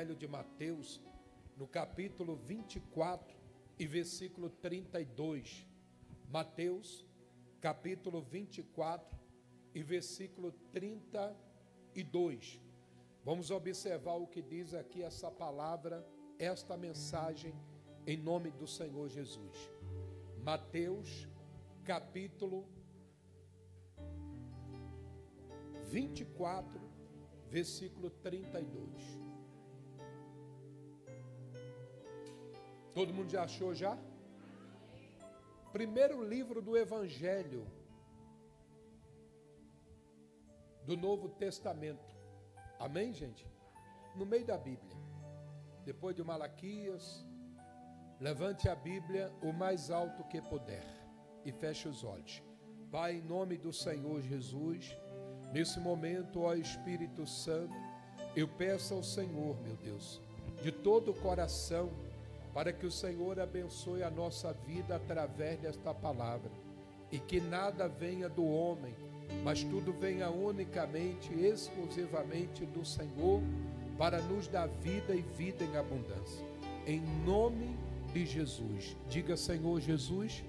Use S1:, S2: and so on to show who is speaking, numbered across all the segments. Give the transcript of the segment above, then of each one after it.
S1: Evangelho de Mateus, no capítulo 24 e versículo 32. Mateus, capítulo 24 e versículo 32. Vamos observar o que diz aqui essa palavra, esta mensagem, em nome do Senhor Jesus. Mateus, capítulo 24, versículo 32. Todo mundo já achou já? Primeiro livro do Evangelho do Novo Testamento. Amém, gente? No meio da Bíblia. Depois de Malaquias, levante a Bíblia o mais alto que puder e feche os olhos. Pai, em nome do Senhor Jesus, nesse momento, ó Espírito Santo, eu peço ao Senhor, meu Deus, de todo o coração, para que o Senhor abençoe a nossa vida através desta palavra, e que nada venha do homem, mas tudo venha unicamente, exclusivamente do Senhor, para nos dar vida e vida em abundância. Em nome de Jesus. Diga: Senhor Jesus,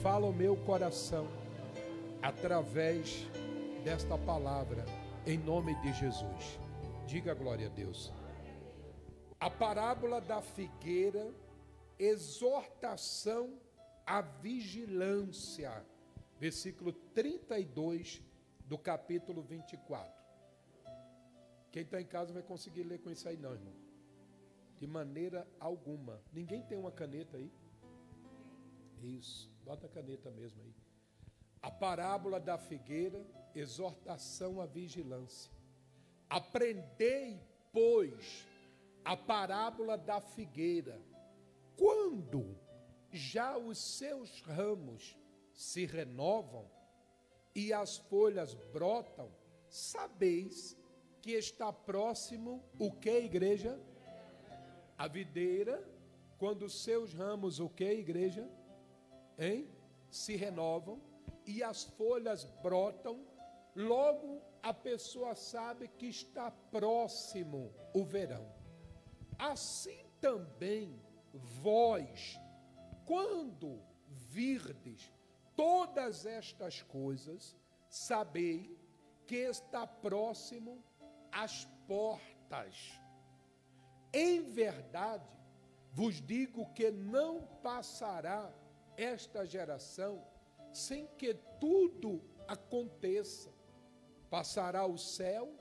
S1: fala o meu coração através desta palavra, em nome de Jesus. Diga glória a Deus. A parábola da figueira, exortação à vigilância, versículo 32 do capítulo 24. Quem está em casa vai conseguir ler com isso aí não, irmão. De maneira alguma. Ninguém tem uma caneta aí? Isso, bota a caneta mesmo aí. A parábola da figueira, exortação à vigilância. Aprendei, pois, a parábola da figueira. Quando já os seus ramos se renovam e as folhas brotam, sabeis que está próximo o que, igreja? A videira, quando os seus ramos, o que, igreja? Se renovam e as folhas brotam, logo a pessoa sabe que está próximo o verão. Assim também vós, quando virdes todas estas coisas, sabei que está próximo às portas. Em verdade, vos digo que não passará esta geração sem que tudo aconteça. Passará o céu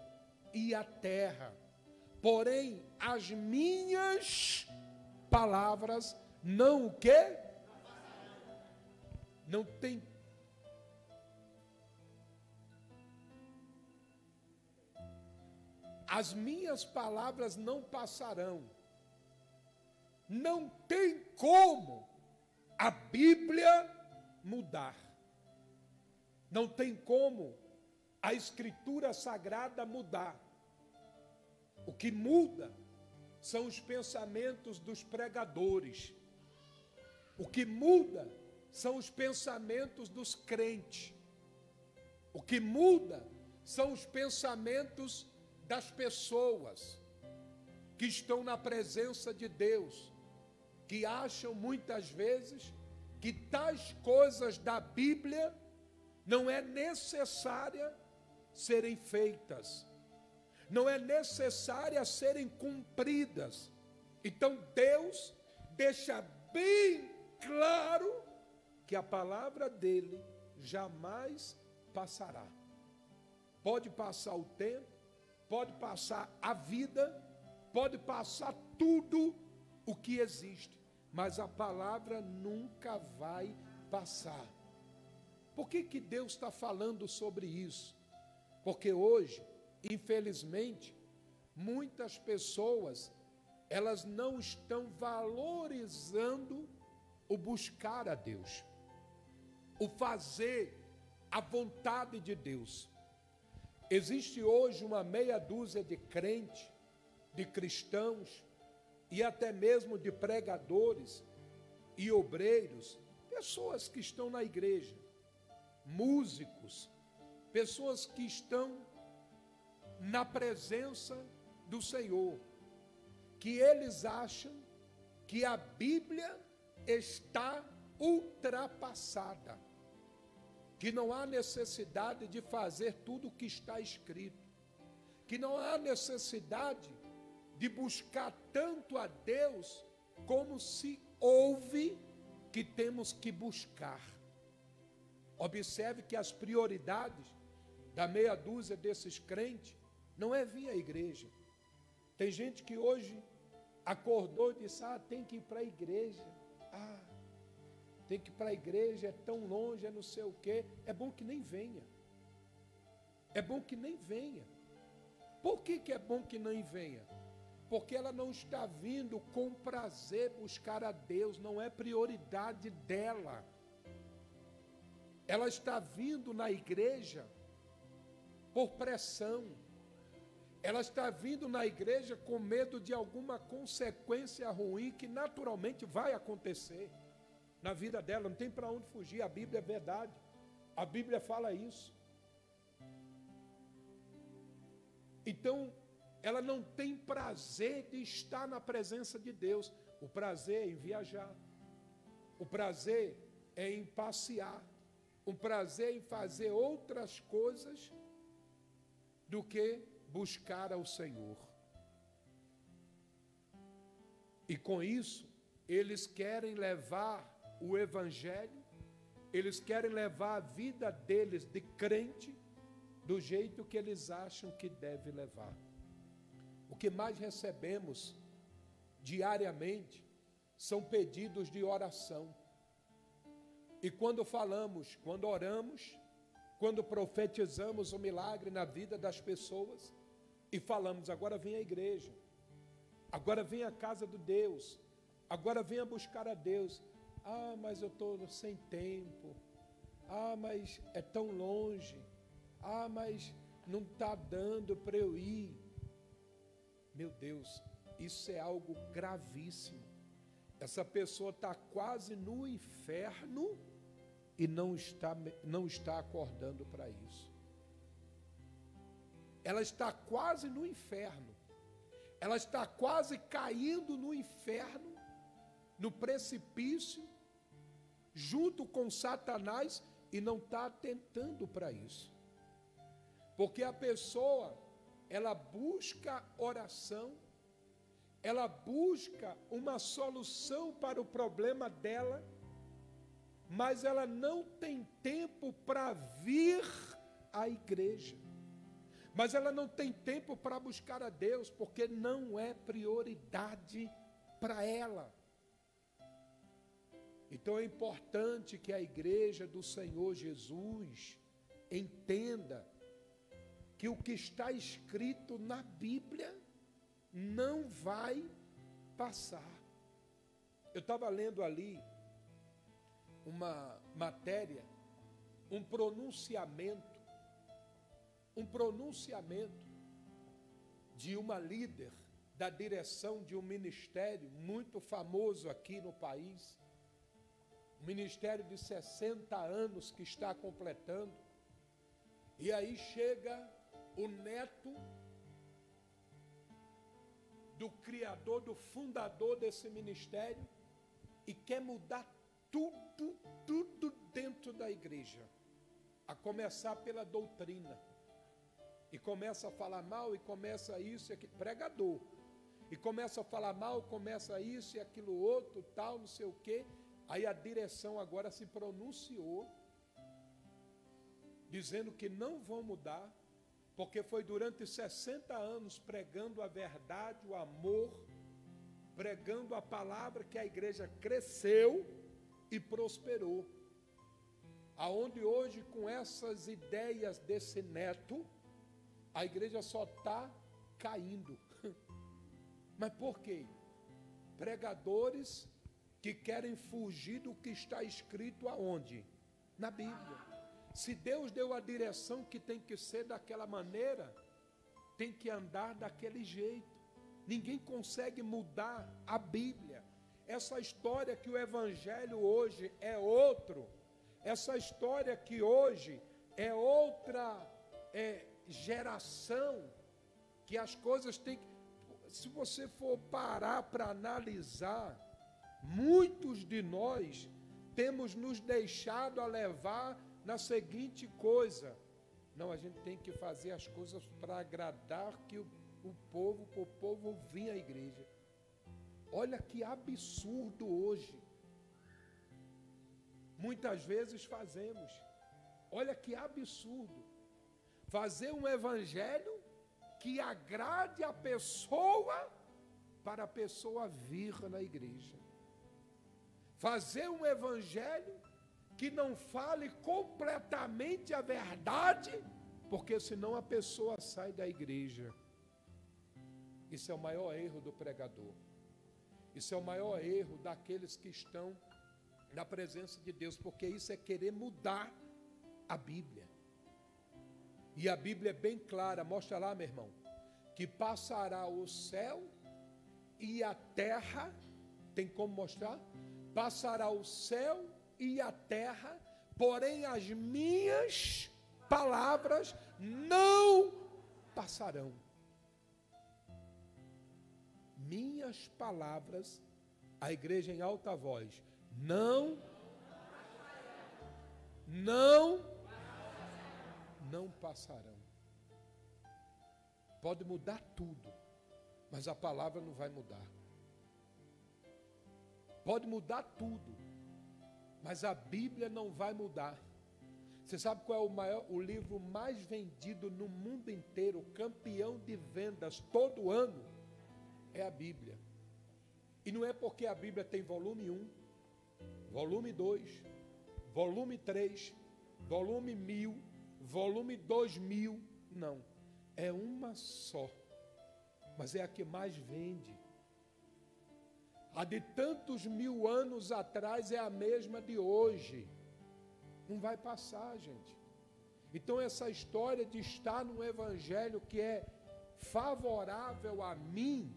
S1: e a terra, porém as minhas palavras não o quê? Não tem. As minhas palavras não passarão. Não tem como a Bíblia mudar. Não tem como a Escritura Sagrada mudar. O que muda são os pensamentos dos pregadores. O que muda são os pensamentos dos crentes. O que muda são os pensamentos das pessoas que estão na presença de Deus, que acham muitas vezes que tais coisas da Bíblia não é necessária serem feitas, não é necessária serem cumpridas. Então Deus deixa bem claro que a palavra dele jamais passará. Pode passar o tempo, pode passar a vida, pode passar tudo o que existe, mas a palavra nunca vai passar. Por que Deus está falando sobre isso? Porque hoje, infelizmente, muitas pessoas, elas não estão valorizando o buscar a Deus, o fazer a vontade de Deus. Existe hoje uma meia dúzia de crentes, de cristãos e até mesmo de pregadores e obreiros, pessoas que estão na igreja, músicos, pessoas que estão na presença do Senhor, que eles acham que a Bíblia está ultrapassada, que não há necessidade de fazer tudo o que está escrito, que não há necessidade de buscar tanto a Deus como se ouve que temos que buscar. Observe que as prioridades da meia dúzia desses crentes não é vir à igreja. Tem gente que hoje acordou e disse, tem que ir para a igreja. Tem que ir para a igreja, é tão longe, é não sei o quê. É bom que nem venha. É bom que nem venha. Por que é bom que nem venha? Porque ela não está vindo com prazer buscar a Deus, não é prioridade dela. Ela está vindo na igreja por pressão. Ela está vindo na igreja com medo de alguma consequência ruim que naturalmente vai acontecer na vida dela. Não tem para onde fugir, a Bíblia é verdade. A Bíblia fala isso. Então, ela não tem prazer de estar na presença de Deus. O prazer é em viajar. O prazer é em passear. O prazer é em fazer outras coisas do que buscar ao Senhor. E com isso, eles querem levar o Evangelho, eles querem levar a vida deles de crente do jeito que eles acham que deve levar. O que mais recebemos diariamente são pedidos de oração. E quando falamos, quando oramos, quando profetizamos o milagre na vida das pessoas e falamos, agora vem à igreja, agora vem à casa de Deus, agora venha buscar a Deus. Mas eu estou sem tempo. Mas é tão longe. Mas não está dando para eu ir. Meu Deus, isso é algo gravíssimo. Essa pessoa está quase no inferno e não está acordando para isso. Ela está quase no inferno. Ela está quase caindo no inferno, no precipício, junto com Satanás, e não está atentando para isso. Porque a pessoa, ela busca oração, ela busca uma solução para o problema dela, mas ela não tem tempo para vir à igreja. Mas ela não tem tempo para buscar a Deus, porque não é prioridade para ela. Então é importante que a igreja do Senhor Jesus entenda que o que está escrito na Bíblia não vai passar. Eu estava lendo ali uma matéria, um pronunciamento de uma líder da direção de um ministério muito famoso aqui no país, um ministério de 60 anos que está completando, e aí chega o neto do criador, do fundador desse ministério, e quer mudar tudo dentro da igreja, a começar pela doutrina, e começa a falar mal, e começa isso e aquilo, pregador, e começa a falar mal, começa isso e aquilo outro, tal, não sei o quê. Aí a direção agora se pronunciou, dizendo que não vão mudar, porque foi durante 60 anos pregando a verdade, o amor, pregando a palavra, que a igreja cresceu e prosperou. Aonde hoje, com essas ideias desse neto, a igreja só está caindo. Mas por quê? Pregadores que querem fugir do que está escrito aonde? Na Bíblia. Se Deus deu a direção que tem que ser daquela maneira, tem que andar daquele jeito. Ninguém consegue mudar a Bíblia. Essa história que o Evangelho hoje é outro, essa história que hoje é outra geração, que as coisas têm que... se você for parar para analisar, muitos de nós temos nos deixado a levar na seguinte coisa: não, a gente tem que fazer as coisas para agradar que o povo vir à igreja. Olha que absurdo hoje. Muitas vezes fazemos. Olha que absurdo. Fazer um evangelho que agrade a pessoa para a pessoa vir na igreja. Fazer um evangelho que não fale completamente a verdade, porque senão a pessoa sai da igreja. Isso é o maior erro do pregador. Isso é o maior erro daqueles que estão na presença de Deus, porque isso é querer mudar a Bíblia. E a Bíblia é bem clara, mostra lá, meu irmão, que passará o céu e a terra, tem como mostrar? Passará o céu e a terra, porém as minhas palavras não passarão. Minhas palavras, a igreja em alta voz, não passarão. Pode mudar tudo, mas a palavra não vai mudar. Pode mudar tudo, mas a Bíblia não vai mudar. Você sabe qual é o livro mais vendido no mundo inteiro, campeão de vendas todo ano? É a Bíblia. E não é porque a Bíblia tem volume 1, volume 2, volume 3, volume 1000, volume 2000, não. É uma só, mas é a que mais vende. A de tantos mil anos atrás é a mesma de hoje. Não vai passar, gente. Então essa história de estar num evangelho que é favorável a mim,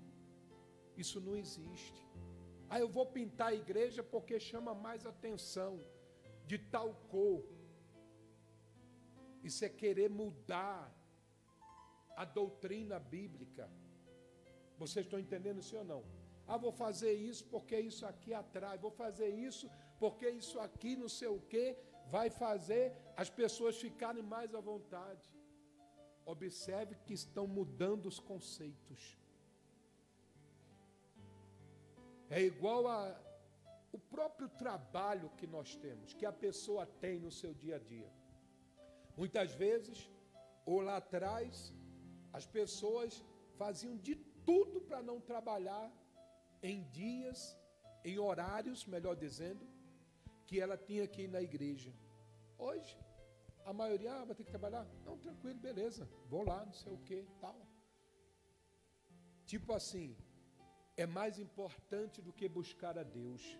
S1: isso não existe. Ah, eu vou pintar a igreja porque chama mais atenção de tal cor. Isso é querer mudar a doutrina bíblica. Vocês estão entendendo isso ou não? Ah, vou fazer isso porque isso aqui atrai. Vou fazer isso porque isso aqui não sei o que vai fazer as pessoas ficarem mais à vontade. Observe que estão mudando os conceitos. É igual o próprio trabalho que nós temos, que a pessoa tem no seu dia a dia. Muitas vezes, ou lá atrás, as pessoas faziam de tudo para não trabalhar em dias, em horários, melhor dizendo, que ela tinha que ir na igreja. Hoje, a maioria vai ter que trabalhar. Não, tranquilo, beleza, vou lá, não sei o que, tal. Tipo assim, é mais importante do que buscar a Deus.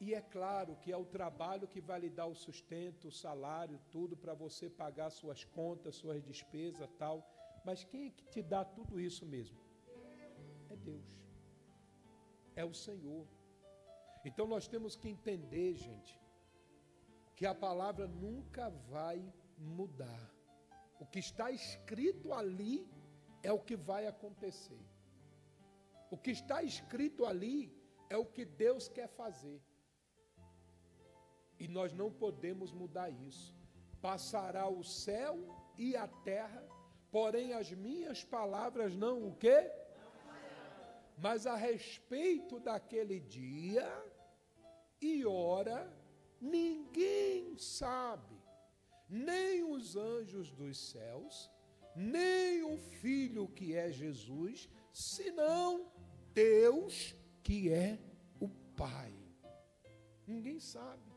S1: E é claro que é o trabalho que vai lhe dar o sustento, o salário, tudo para você pagar suas contas, suas despesas, tal. Mas quem é que te dá tudo isso mesmo? É Deus. É o Senhor. Então nós temos que entender, gente, que a palavra nunca vai mudar. O que está escrito ali é o que vai acontecer. O que está escrito ali é o que Deus quer fazer. E nós não podemos mudar isso. Passará o céu e a terra, porém as minhas palavras não o quê? Mas a respeito daquele dia e hora, ninguém sabe, nem os anjos dos céus, nem o Filho que é Jesus, senão Deus que é o Pai. Ninguém sabe.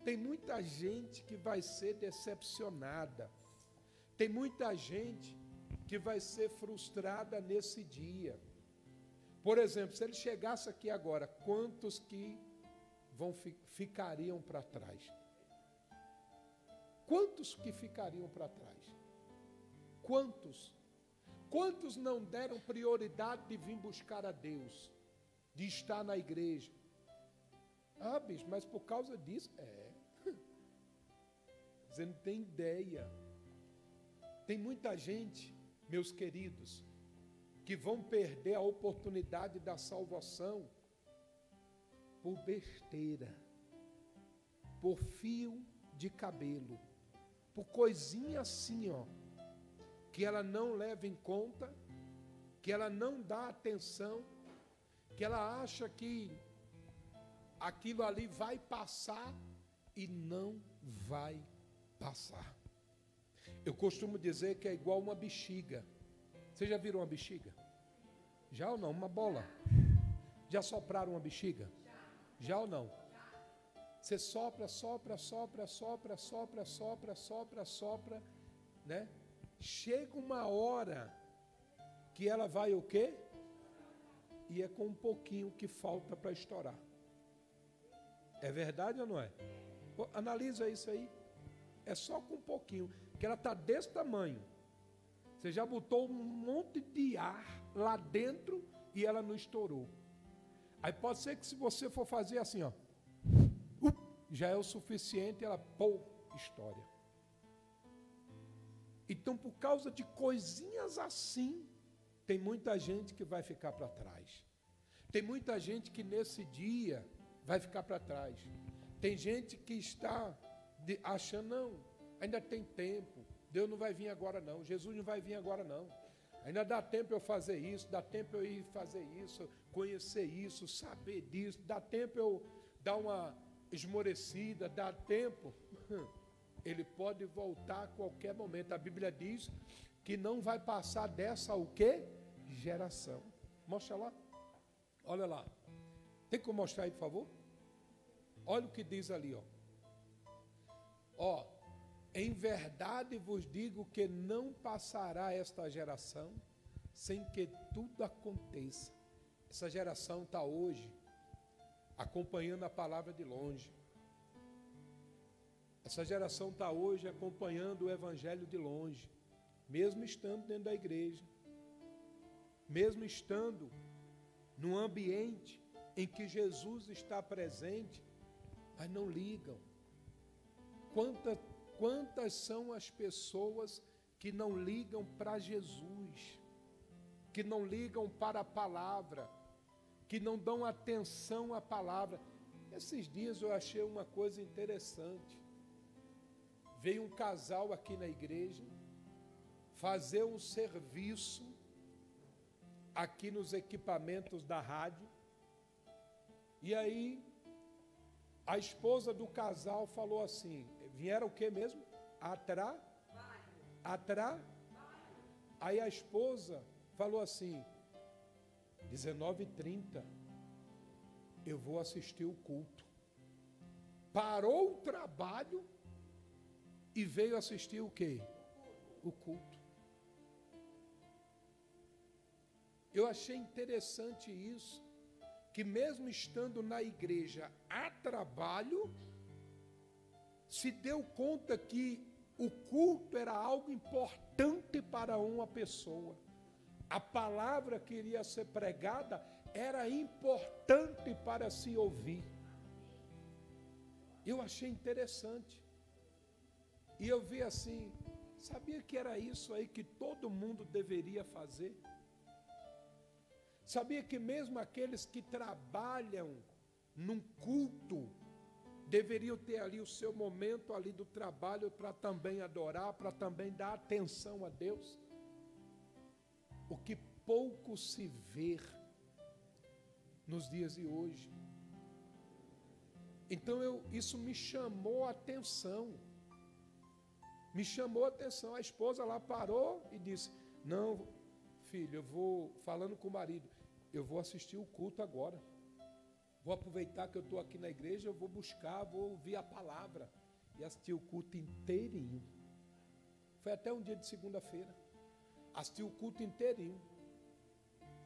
S1: Tem muita gente que vai ser decepcionada. Tem muita gente que vai ser frustrada nesse dia. Por exemplo, se ele chegasse aqui agora, quantos que ficariam para trás? Quantos que ficariam para trás? Quantos? Quantos não deram prioridade de vir buscar a Deus, de estar na igreja? Ah, bicho, mas por causa disso? Você não tem ideia. Tem muita gente, meus queridos, que vão perder a oportunidade da salvação por besteira, por fio de cabelo, por coisinha assim, ó, que ela não leva em conta, que ela não dá atenção, que ela acha que aquilo ali vai passar e não vai passar. Eu costumo dizer que é igual uma bexiga. Vocês já viram uma bexiga? Já ou não? Uma bola. Já sopraram uma bexiga? Já ou não? Você sopra, né? Chega uma hora que ela vai o quê? E é com um pouquinho que falta para estourar. É verdade ou não é? Analisa isso aí. É só com um pouquinho, que ela está desse tamanho. Você já botou um monte de ar lá dentro e ela não estourou. Aí pode ser que se você for fazer assim, ó, já é o suficiente, ela, estoura. Então, por causa de coisinhas assim, tem muita gente que vai ficar para trás. Tem muita gente que nesse dia vai ficar para trás. Tem gente que está achando, não, ainda tem tempo, Deus não vai vir agora não, Jesus não vai vir agora não. Ainda dá tempo eu fazer isso, dá tempo eu ir fazer isso, conhecer isso, saber disso, dá tempo eu dar uma esmorecida, dá tempo. Ele pode voltar a qualquer momento. A Bíblia diz que não vai passar dessa o quê? Geração. Mostra lá. Olha lá. Tem como mostrar aí, por favor? Olha o que diz ali, ó. Ó, em verdade vos digo que não passará esta geração sem que tudo aconteça. Essa geração está hoje acompanhando a palavra de longe. Essa geração está hoje acompanhando o evangelho de longe, mesmo estando dentro da igreja, mesmo estando num ambiente em que Jesus está presente, mas não ligam. Quantas são as pessoas que não ligam para Jesus, que não ligam para a palavra, que não dão atenção à palavra? Esses dias eu achei uma coisa interessante. Veio um casal aqui na igreja fazer um serviço aqui nos equipamentos da rádio. E aí a esposa do casal falou assim, vieram o que mesmo? Atrás? Aí a esposa falou assim, 19h30, eu vou assistir o culto. Parou o trabalho e veio assistir o quê? O culto. Eu achei interessante isso, que mesmo estando na igreja a trabalho, se deu conta que o culto era algo importante para uma pessoa. A palavra que iria ser pregada era importante para se ouvir. Eu achei interessante. E eu vi assim, sabia que era isso aí que todo mundo deveria fazer? Sabia que mesmo aqueles que trabalham num culto, deveriam ter ali o seu momento ali do trabalho para também adorar, para também dar atenção a Deus? O que pouco se vê nos dias de hoje. Então isso me chamou a atenção. Me chamou a atenção. A esposa lá parou e disse, não, filho, eu vou, falando com o marido, eu vou assistir o culto agora. Vou aproveitar que eu estou aqui na igreja, eu vou buscar, vou ouvir a palavra. E assistir o culto inteirinho. Foi até um dia de segunda-feira. Assisti o culto inteirinho.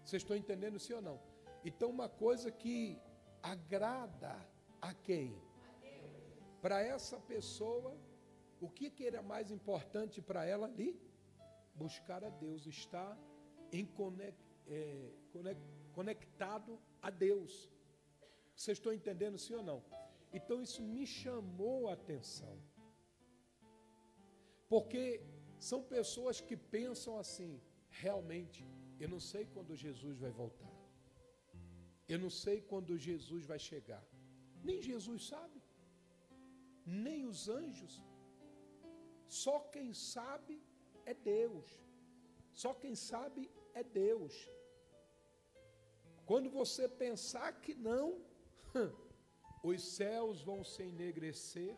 S1: Vocês estão entendendo, sim ou não? Então, uma coisa que agrada a quem? Para essa pessoa, o que era mais importante para ela ali? Buscar a Deus, estar conectado a Deus. Vocês estão entendendo, sim ou não? Então, isso me chamou a atenção. Porque são pessoas que pensam assim, realmente, Eu não sei quando Jesus vai voltar. Eu não sei quando Jesus vai chegar. Nem Jesus sabe. Nem os anjos. Só quem sabe é Deus. Só quem sabe é Deus. Quando você pensar que não, os céus vão se enegrecer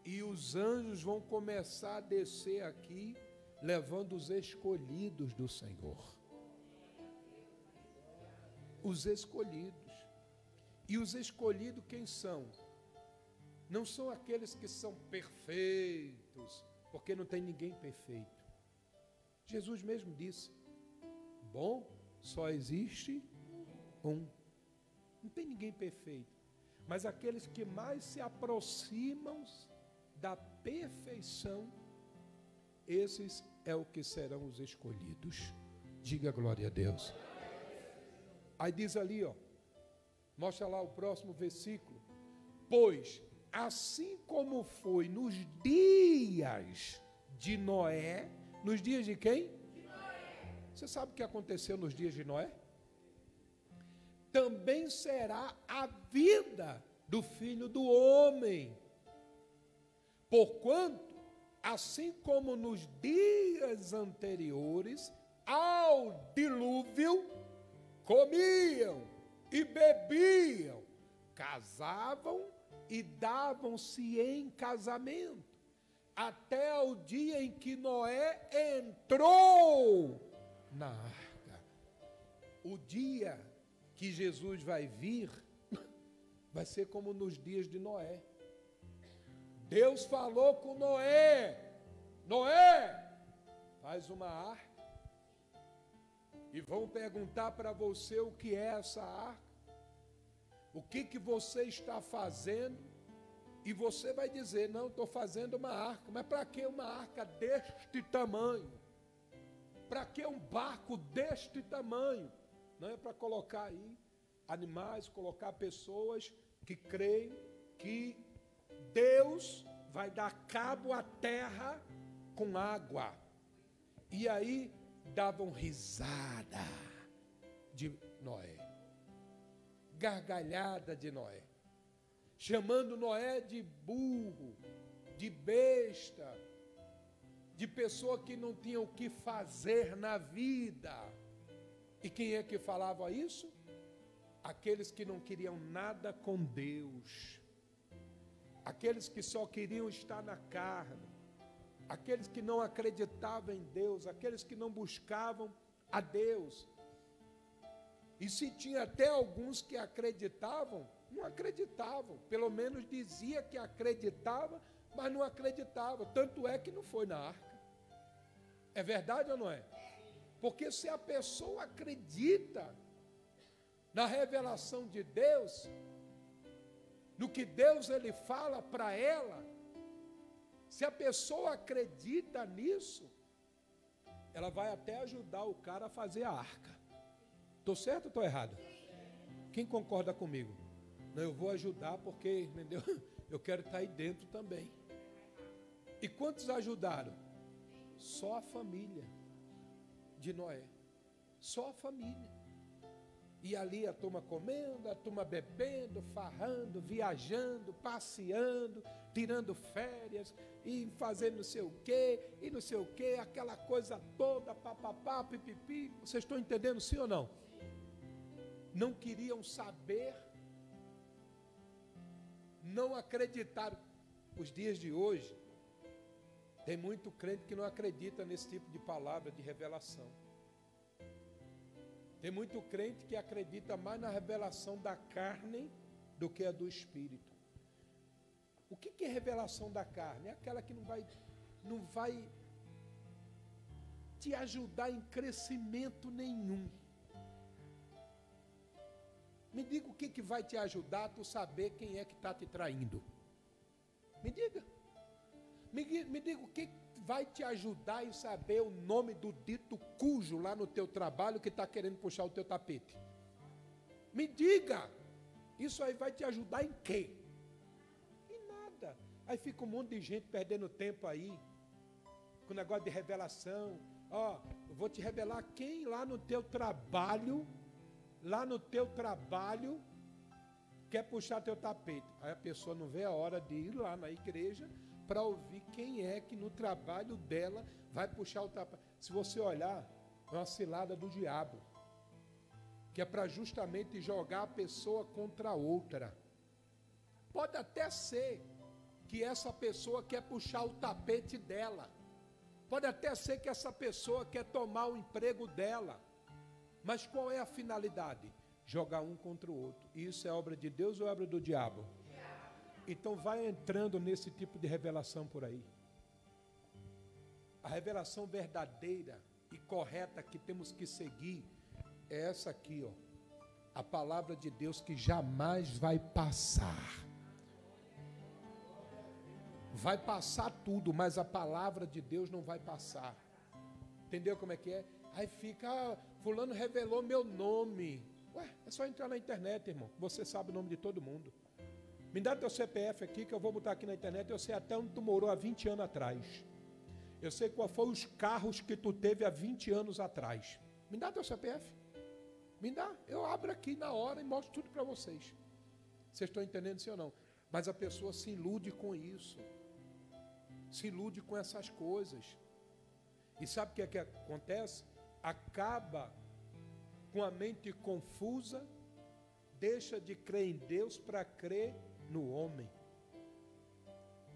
S1: e os anjos vão começar a descer aqui, levando os escolhidos do Senhor. Os escolhidos. E os escolhidos quem são? Não são aqueles que são perfeitos, porque não tem ninguém perfeito. Jesus mesmo disse: bom, só existe um. Não tem ninguém perfeito. Mas aqueles que mais se aproximam da perfeição, esses é o que serão os escolhidos. Diga glória a Deus. Aí diz ali, ó, mostra lá o próximo versículo. Pois, assim como foi nos dias de Noé, nos dias de quem? De Noé. Você sabe o que aconteceu nos dias de Noé? Também será a vida do Filho do Homem. Porquanto, assim como nos dias anteriores, ao dilúvio, comiam e bebiam, casavam e davam-se em casamento, até o dia em que Noé entrou na arca. O dia que Jesus vai vir, vai ser como nos dias de Noé. Deus falou com Noé: Noé, faz uma arca. E vão perguntar para você o que é essa arca. O que você está fazendo? E você vai dizer: não, estou fazendo uma arca. Mas para que uma arca deste tamanho? Para que um barco deste tamanho? Não é para colocar aí animais, colocar pessoas que creem que Deus vai dar cabo à terra com água. E aí davam risada de Noé, gargalhada de Noé, chamando Noé de burro, de besta, de pessoa que não tinha o que fazer na vida. E quem é que falava isso? Aqueles que não queriam nada com Deus, aqueles que só queriam estar na carne, aqueles que não acreditavam em Deus, aqueles que não buscavam a Deus. E se tinha até alguns que acreditavam, não acreditavam, pelo menos dizia que acreditava, mas não acreditava, tanto é que não foi na arca. É verdade ou não é? Porque se a pessoa acredita na revelação de Deus, no que Deus ele fala para ela, se a pessoa acredita nisso, ela vai até ajudar o cara a fazer a arca. Estou certo ou estou errado? Quem concorda comigo? Não, eu vou ajudar porque, entendeu? Eu quero estar aí dentro também. E quantos ajudaram? Só a família de Noé. Só a família. E ali a turma comendo, a turma bebendo, farrando, viajando, passeando, tirando férias, e fazendo não sei o quê, e não sei o quê, aquela coisa toda, papapá, pipipi. Vocês estão entendendo, sim ou não? Não queriam saber, não acreditaram. Os dias de hoje, tem muito crente que não acredita nesse tipo de palavra de revelação. Tem muito crente que acredita mais na revelação da carne do que a do Espírito. O que é revelação da carne? É aquela que não vai te ajudar em crescimento nenhum. Me diga o que vai te ajudar a tu saber quem é que está te traindo. Me diga. Me diga o que vai te ajudar em saber o nome do dito cujo lá no teu trabalho que está querendo puxar o teu tapete. Me diga. Isso aí vai te ajudar em quê? Em nada. Aí fica um monte de gente perdendo tempo aí, com negócio de revelação, Ó, eu vou te revelar quem lá no teu trabalho quer puxar teu tapete. Aí a pessoa não vê a hora de ir lá na igreja para ouvir quem é que no trabalho dela vai puxar o tapete. Se você olhar, é uma cilada do diabo, que é para justamente jogar a pessoa contra a outra. Pode até ser que essa pessoa quer puxar o tapete dela. Pode até ser que essa pessoa quer tomar o emprego dela. Mas qual é a finalidade? Jogar um contra o outro. Isso é obra de Deus ou é obra do diabo? Então vai entrando nesse tipo de revelação por aí. A revelação verdadeira e correta que temos que seguir é essa aqui, ó. A palavra de Deus que jamais vai passar. Vai passar tudo, mas a palavra de Deus não vai passar. Entendeu como é que é? Aí fica, fulano revelou meu nome. Ué, é só entrar na internet, irmão. Você sabe o nome de todo mundo. Me dá teu CPF aqui, que eu vou botar aqui na internet. Eu sei até onde tu morou há 20 anos atrás. Eu sei qual foram os carros que tu teve há 20 anos atrás. Me dá teu CPF. Me dá. Eu abro aqui na hora e mostro tudo para vocês. Vocês estão entendendo sim ou não? Mas a pessoa se ilude com isso. Se ilude com essas coisas. E sabe o que é que acontece? Acaba com a mente confusa, deixa de crer em Deus para crer no homem.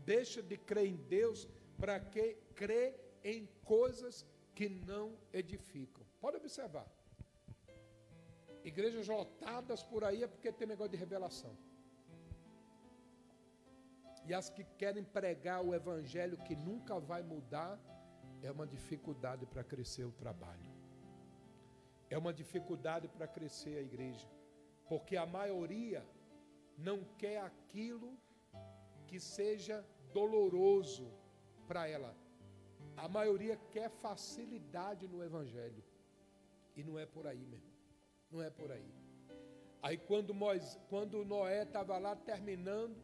S1: Deixa de crer em Deus para crer em coisas que não edificam. Pode observar. Igrejas lotadas por aí é porque tem negócio de revelação. E as que querem pregar o evangelho que nunca vai mudar, é uma dificuldade para crescer o trabalho. É uma dificuldade para crescer a igreja. Porque a maioria não quer aquilo que seja doloroso para ela. A maioria quer facilidade no evangelho. E não é por aí, meu irmão. Não é por aí. Aí quando Noé estava lá terminando,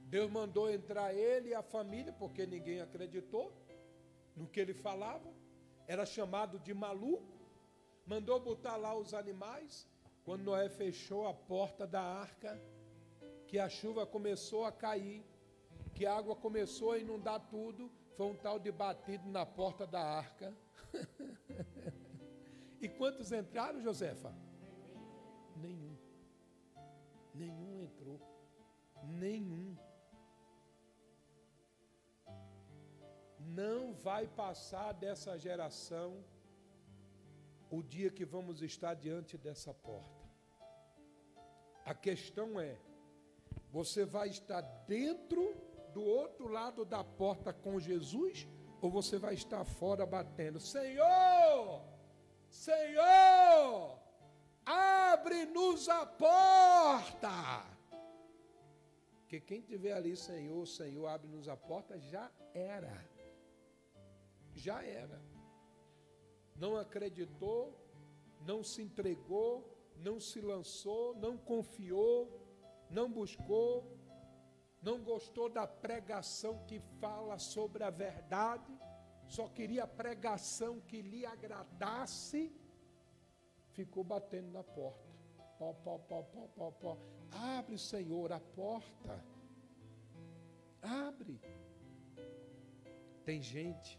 S1: Deus mandou entrar ele e a família, porque ninguém acreditou no que ele falava. Era chamado de maluco. Mandou botar lá os animais. Quando Noé fechou a porta da arca, que a chuva começou a cair, que a água começou a inundar tudo, foi um tal de batido na porta da arca. E quantos entraram, Josefa? Nenhum. Nenhum entrou. Nenhum. Não vai passar dessa geração o dia que vamos estar diante dessa porta. A questão é, você vai estar dentro do outro lado da porta com Jesus ou você vai estar fora batendo? Senhor! Senhor! Abre-nos a porta! Porque quem tiver ali, Senhor, Senhor, abre-nos a porta, já era. Já era. Não acreditou, não se entregou, não se lançou, não confiou, não buscou, não gostou da pregação que fala sobre a verdade, só queria a pregação que lhe agradasse, ficou batendo na porta. Pó, pó, pó, pó, pó, pó. Abre, Senhor, a porta. Abre. Tem gente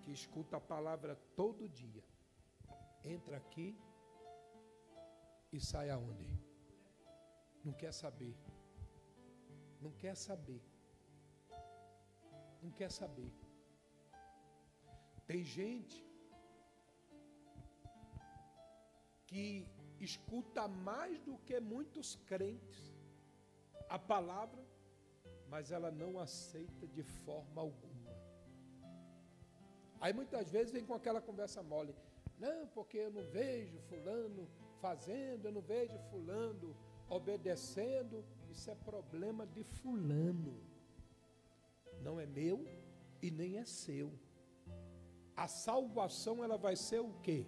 S1: que escuta a palavra todo dia. Entra aqui e sai aonde? Não quer saber. Não quer saber. Não quer saber. Tem gente que escuta mais do que muitos crentes a palavra, mas ela não aceita de forma alguma. Aí muitas vezes vem com aquela conversa mole. Não, porque eu não vejo fulano fazendo, eu não vejo fulano obedecendo. Isso é problema de fulano. Não é meu e nem é seu. A salvação ela vai ser o quê?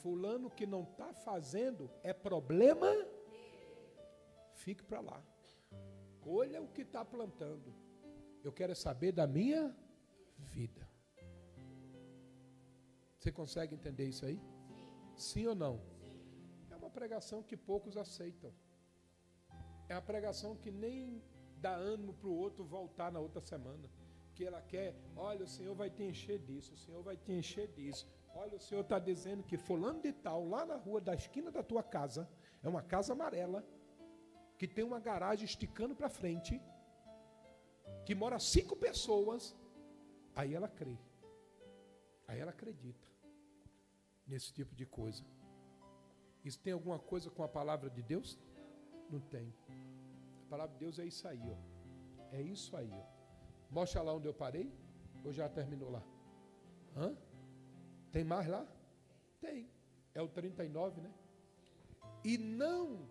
S1: Fulano que não está fazendo é problema? Fique para lá. Colha o que está plantando. Eu quero saber da minha vida. Você consegue entender isso aí? Sim ou não? É uma pregação que poucos aceitam. É uma pregação que nem dá ânimo para o outro voltar na outra semana. Que ela quer, olha, o Senhor vai te encher disso, o Senhor vai te encher disso. Olha, o Senhor está dizendo que fulano de tal, lá na rua da esquina da tua casa, é uma casa amarela, que tem uma garagem esticando para frente, que mora 5 pessoas. Aí ela crê. Aí ela acredita nesse tipo de coisa. Isso tem alguma coisa com a palavra de Deus? Não tem. A palavra de Deus é isso aí, ó. É isso aí, ó. Mostra lá onde eu parei? Ou já terminou lá? Hã? Tem mais lá? Tem. É o 39, né? E não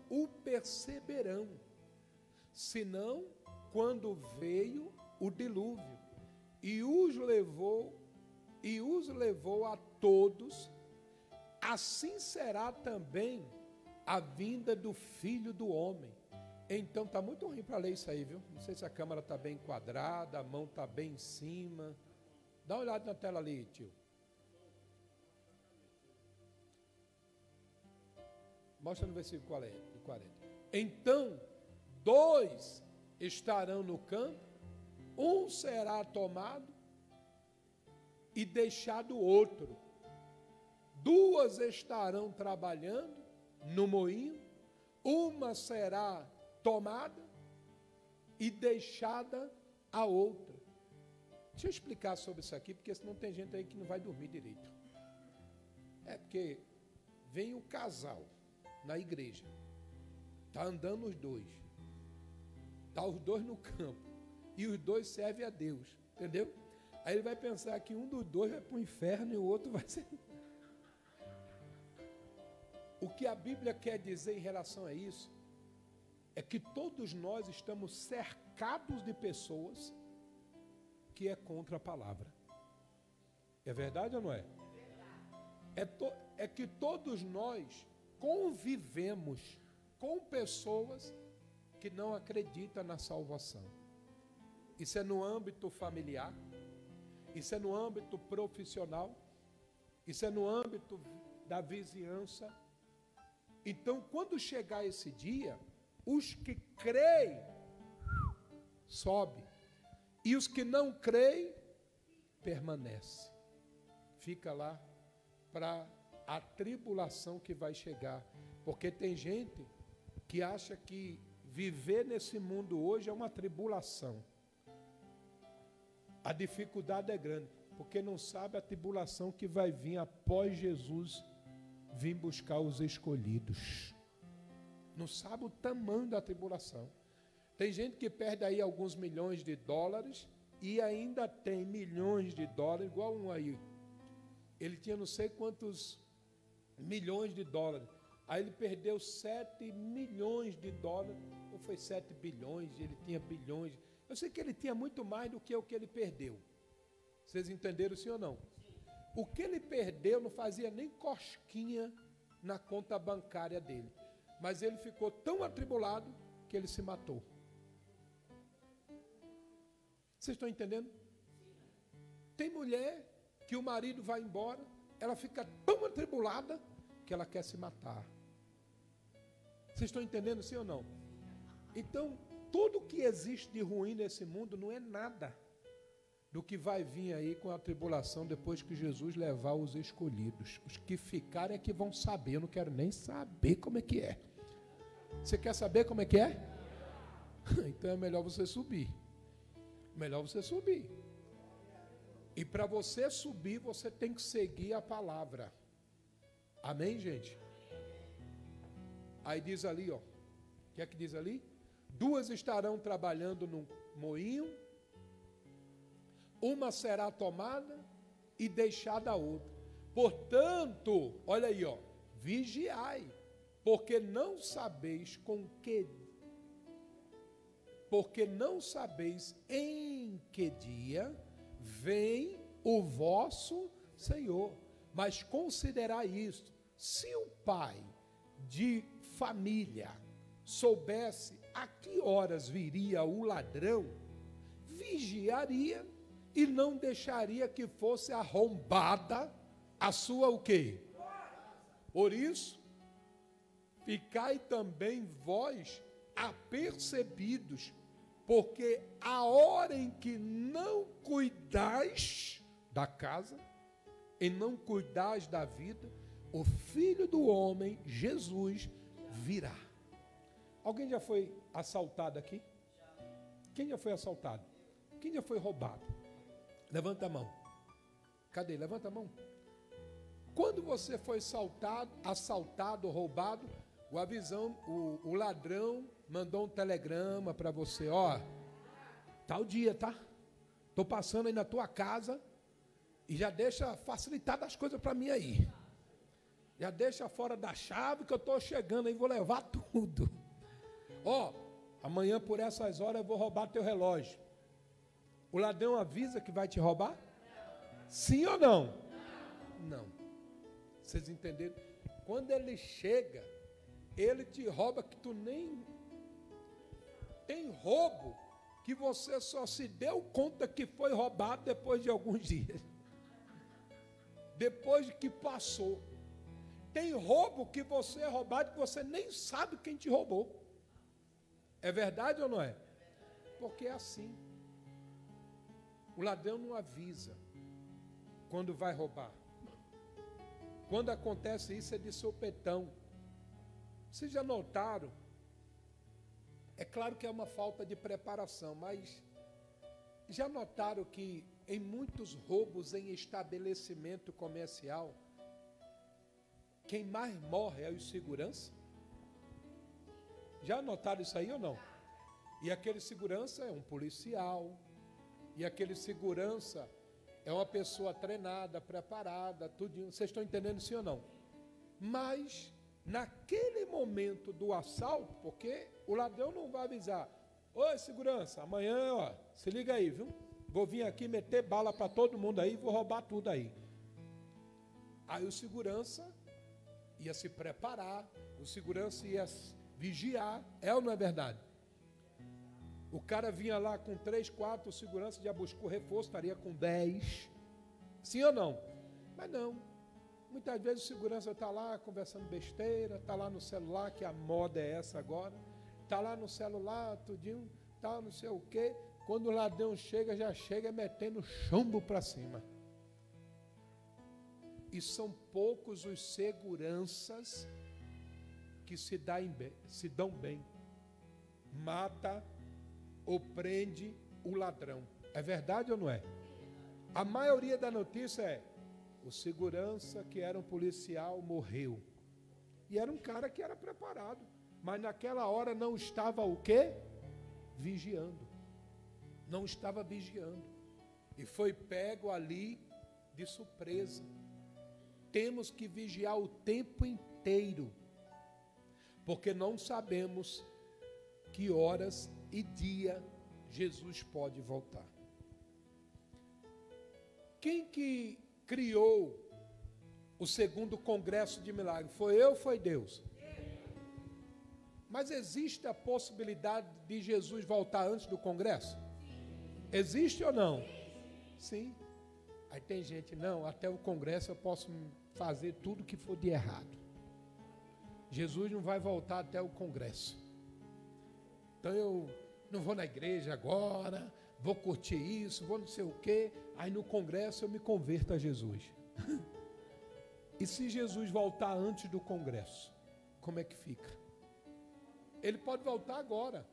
S1: o perceberão, senão quando veio o dilúvio e os levou a todos, assim será também a vinda do Filho do Homem. Então está muito ruim para ler isso aí, viu? Não sei se a câmera está bem enquadrada, a mão está bem em cima. Dá uma olhada na tela ali, tio. Mostra no versículo 40. Então, 2 estarão no campo, um será tomado e deixado outro. 2 estarão trabalhando no moinho, uma será tomada e deixada a outra. Deixa eu explicar sobre isso aqui, porque senão tem gente aí que não vai dormir direito. É porque vem o casal na igreja, está andando os dois, está os dois no campo, e os dois servem a Deus, entendeu? Aí ele vai pensar que um dos dois vai para o inferno e o outro vai ser... O que a Bíblia quer dizer em relação a isso é que todos nós estamos cercados de pessoas que é contra a palavra. É verdade ou não é? É que todos nós convivemos com pessoas que não acreditam na salvação. Isso é no âmbito familiar, isso é no âmbito profissional, isso é no âmbito da vizinhança. Então, quando chegar esse dia, os que creem sobe, e os que não creem permanece. Fica lá para a tribulação que vai chegar, porque tem gente que acha que viver nesse mundo hoje é uma tribulação. A dificuldade é grande, porque não sabe a tribulação que vai vir após Jesus vir buscar os escolhidos. Não sabe o tamanho da tribulação. Tem gente que perde aí alguns milhões de dólares e ainda tem milhões de dólares, igual um aí. Ele tinha não sei quantos milhões de dólares. Aí ele perdeu 7 milhões de dólares, ou foi 7 bilhões, ele tinha bilhões. Eu sei que ele tinha muito mais do que o que ele perdeu. Vocês entenderam sim ou não? O que ele perdeu não fazia nem cosquinha na conta bancária dele. Mas ele ficou tão atribulado que ele se matou. Vocês estão entendendo? Tem mulher que o marido vai embora, ela fica tão atribulada que ela quer se matar. Vocês estão entendendo sim ou não? Então, tudo que existe de ruim nesse mundo não é nada do que vai vir aí com a tribulação depois que Jesus levar os escolhidos. Os que ficarem é que vão saber. Eu não quero nem saber como é que é. Você quer saber como é que é? Então é melhor você subir. Melhor você subir. E para você subir, você tem que seguir a palavra. Amém, gente? Aí diz ali, ó. O que é que diz ali? 2 estarão trabalhando no moinho, uma será tomada e deixada a outra. Portanto, olha aí, ó, vigiai, porque não sabeis em que dia vem o vosso Senhor. Mas considerai isto: se o pai de família soubesse a que horas viria o ladrão, vigiaria e não deixaria que fosse arrombada a sua o quê? Por isso, ficai também vós apercebidos, porque a hora em que não cuidais da casa, e não cuidais da vida, o Filho do Homem, Jesus, virá. Alguém já foi assaltado aqui? Quem já foi assaltado? Quem já foi roubado? Levanta a mão. Cadê? Levanta a mão. Quando você foi assaltado, roubado, o ladrão mandou um telegrama para você, ó, tal dia, tá? Estou passando aí na tua casa e já deixa facilitar as coisas para mim aí. Já deixa fora da chave que eu estou chegando aí, vou levar tudo. Ó, amanhã por essas horas eu vou roubar teu relógio. O ladrão avisa que vai te roubar? Sim ou não? Não. Vocês entenderam? Quando ele chega, ele te rouba que tu nem... Tem roubo que você só se deu conta que foi roubado depois de alguns dias. Depois de que passou. Tem roubo que você é roubado que você nem sabe quem te roubou. É verdade ou não é? Porque é assim. O ladrão não avisa quando vai roubar. Quando acontece isso é de sopetão. Vocês já notaram? É claro que é uma falta de preparação, mas já notaram que em muitos roubos em estabelecimento comercial, quem mais morre é os segurança? Já notaram isso aí ou não? E aquele segurança é um policial, e aquele segurança é uma pessoa treinada, preparada, tudinho. Vocês estão entendendo sim ou não? Mas naquele momento do assalto, porque o ladrão não vai avisar, oi segurança, amanhã, ó, se liga aí, viu? Vou vir aqui meter bala para todo mundo aí, vou roubar tudo aí. Aí o segurança ia se preparar, o segurança ia vigiar, é ou não é verdade? O cara vinha lá com 3, 4, o segurança já buscou reforço, estaria com 10. Sim ou não? Mas não. Muitas vezes o segurança está lá conversando besteira, está lá no celular, que a moda é essa agora, está lá no celular, tudinho, tá não sei o quê. Quando o ladrão chega, já chega metendo chumbo para cima. E são poucos os seguranças que se dão bem. Mata ou prende o ladrão. É verdade ou não é? A maioria da notícia é: o segurança que era um policial morreu. E era um cara que era preparado. Mas naquela hora não estava o quê? Vigiando. Não estava vigiando. E foi pego ali de surpresa. Temos que vigiar o tempo inteiro. Porque não sabemos que horas e dia Jesus pode voltar. Quem que criou o segundo congresso de milagres? Foi eu ou foi Deus? Mas existe a possibilidade de Jesus voltar antes do congresso? Existe ou não? Sim. Aí tem gente, não, até o congresso eu posso fazer tudo que for de errado. Jesus não vai voltar até o congresso. Então eu não vou na igreja agora, vou curtir isso, vou não sei o quê. Aí no congresso eu me converto a Jesus. E se Jesus voltar antes do congresso, como é que fica? Ele pode voltar agora.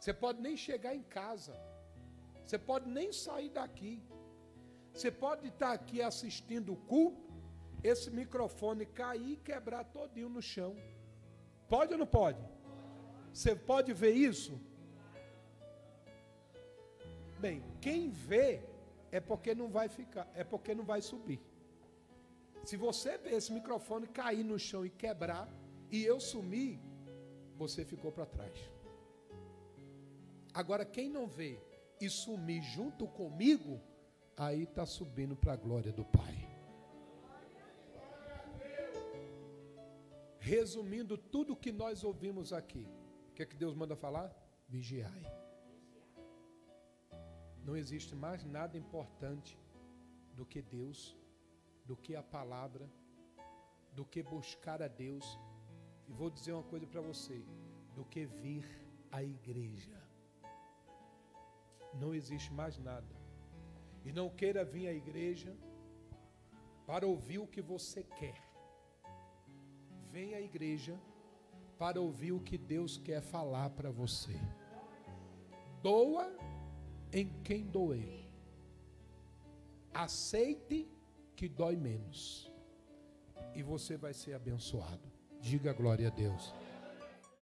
S1: Você pode nem chegar em casa. Você pode nem sair daqui. Você pode estar aqui assistindo o culto, esse microfone cair e quebrar todinho no chão. Pode ou não pode? Você pode ver isso? Bem, quem vê é porque não vai ficar, é porque não vai subir. Se você ver esse microfone cair no chão e quebrar, e eu sumir, você ficou para trás. Agora, quem não vê e sumir junto comigo, aí está subindo para a glória do Pai. Resumindo tudo que nós ouvimos aqui, o que é que Deus manda falar? Vigiai. Não existe mais nada importante do que Deus, do que a palavra, do que buscar a Deus. E vou dizer uma coisa para você, do que vir à igreja. Não existe mais nada. E não queira vir à igreja para ouvir o que você quer. Venha à igreja para ouvir o que Deus quer falar para você. Doa em quem doer. Aceite que dói menos. E você vai ser abençoado. Diga glória a Deus.